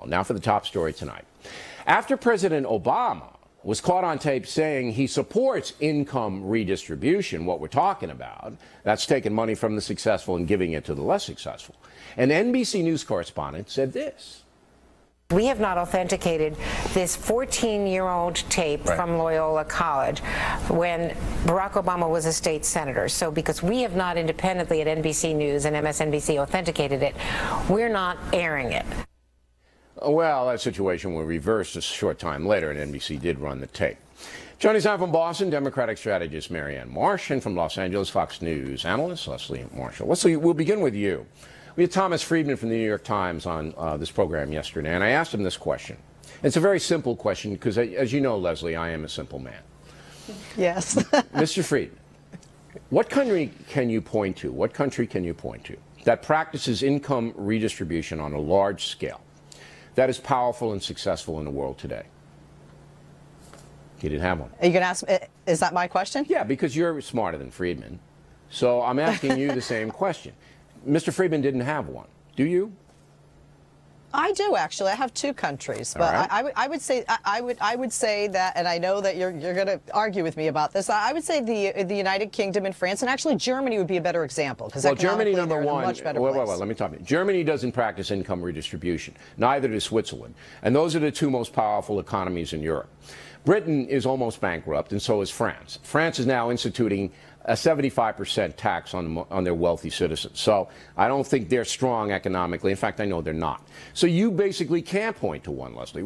Now for the top story tonight. After President Obama was caught on tape saying he supports income redistribution, what we're talking about, that's taking money from the successful and giving it to the less successful, an NBC News correspondent said this. We have not authenticated this 14-year-old tape from Loyola College when Barack Obama was a state senator. So because we have not independently at NBC News and MSNBC authenticated it, we're not airing it. Well, that situation will reverse a short time later, and NBC did run the tape. Joining us now from Boston, Democratic strategist Marianne Marsh, and from Los Angeles, Fox News analyst Leslie Marshall. Leslie, we'll begin with you. We had Thomas Friedman from the New York Times on this program yesterday, and I asked him this question. It's a very simple question because, as you know, Leslie, I am a simple man. Yes. Mr. Friedman, what country can you point to? What country can you point to that practices income redistribution on a large scale, that is powerful and successful in the world today? He didn't have one. Are you going to ask, is that my question? Yeah, because you're smarter than Friedman. So I'm asking you the same question. Mr. Friedman didn't have one. Do you? I do, actually. I have two countries, but right. I would say that, and I know that you're going to argue with me about this. I would say the United Kingdom and France, and actually Germany would be a better example because Germany, number one. Much better wait, let me talk. Germany doesn't practice income redistribution. Neither does Switzerland, and those are the two most powerful economies in Europe. Britain is almost bankrupt, and so is France. France is now instituting a 75% tax on their wealthy citizens. So I don't think they're strong economically. In fact, I know they're not. So you basically can't point to one, Leslie.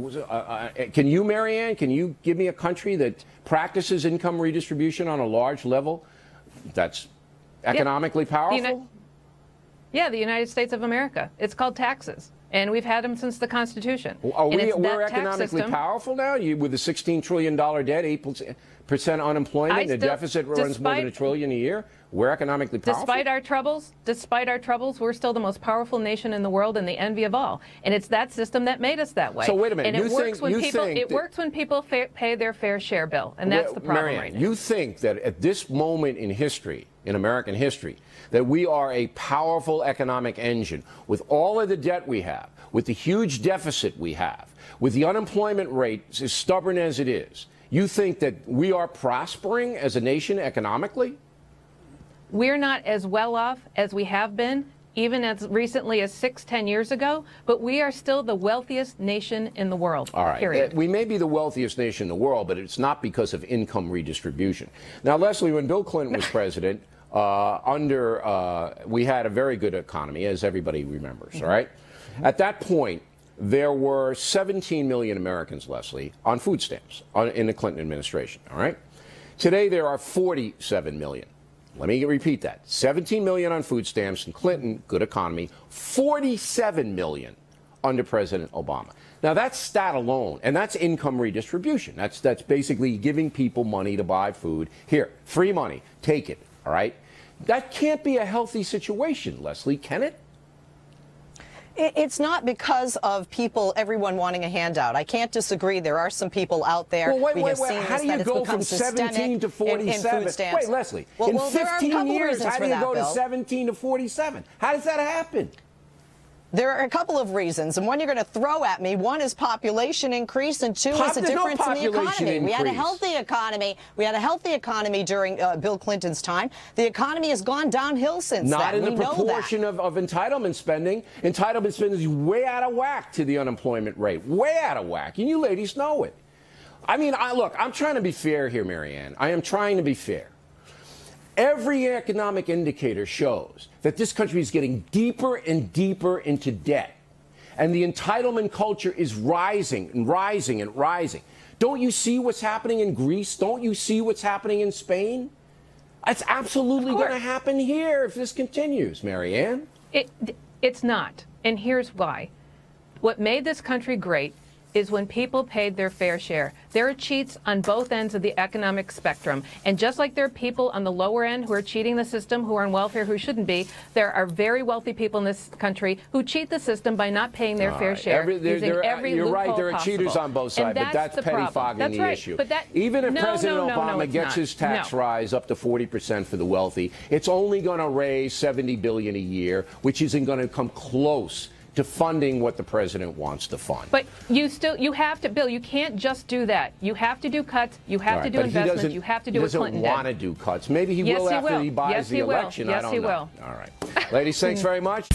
Can you, Marianne, can you give me a country that practices income redistribution on a large level that's economically powerful? The United States of America. It's called taxes. And we've had them since the Constitution. We're economically powerful now? With a $16 trillion debt, 8% unemployment, and the deficit runs more than $1 trillion a year? We're economically powerful? Despite our troubles, we're still the most powerful nation in the world and the envy of all. And it's that system that made us that way. So wait a minute. And it works when people pay their fair share, Bill. And that's the problem Marianne, right now. You think that at this moment in history, in American history, that we are a powerful economic engine with all of the debt we have, with the huge deficit we have, with the unemployment rate as stubborn as it is, you think that we are prospering as a nation economically? We're not as well off as we have been, even as recently as 10 years ago, but we are still the wealthiest nation in the world, all right. Period. We may be the wealthiest nation in the world, but it's not because of income redistribution. Now, Leslie, when Bill Clinton was president, we had a very good economy, as everybody remembers, all right? At that point, there were 17 million Americans, Leslie, on food stamps in the Clinton administration, all right? Today, there are 47 million. Let me repeat that. 17 million on food stamps in Clinton, good economy, 47 million under President Obama. Now, that's stat alone, and that's income redistribution. That's basically giving people money to buy food. Here, free money, take it, all right? That can't be a healthy situation, Leslie, can it? It's not because of everyone wanting a handout. I can't disagree. There are some people out there. Well, wait. How do you go from 17 to 47? Wait, Leslie. In 15 years, how do you go to 17 to 47? How does that happen? There are a couple of reasons, and one you're going to throw at me. One is population increase, and two is a difference in the economy. We had a healthy economy. We had a healthy economy during Bill Clinton's time. The economy has gone downhill since then. Not in the proportion of entitlement spending. Entitlement spending is way out of whack to the unemployment rate. Way out of whack. And you ladies know it. I mean, look, I'm trying to be fair here, Marianne. I am trying to be fair. Every economic indicator shows that this country is getting deeper and deeper into debt. And the entitlement culture is rising and rising and rising. Don't you see what's happening in Greece? Don't you see what's happening in Spain? It's absolutely going to happen here if this continues, Marianne. It's not. And here's why. What made this country great is when people paid their fair share. There are cheats on both ends of the economic spectrum. And just like there are people on the lower end who are cheating the system, who are on welfare, who shouldn't be, there are very wealthy people in this country who cheat the system by not paying their fair share. You're right, there are cheaters on both sides, but that's pettifogging the issue. Even if President Obama gets his tax rise up to 40% for the wealthy, it's only going to raise $70 billion a year, which isn't going to come close to funding what the president wants to fund. But you have to, Bill, you can't just do that. You have to do cuts. You have to do investments. You have to do what Clinton did. He doesn't want to do cuts. Maybe he will after he buys the election. Yes, I don't know. He will. All right. Ladies, thanks very much.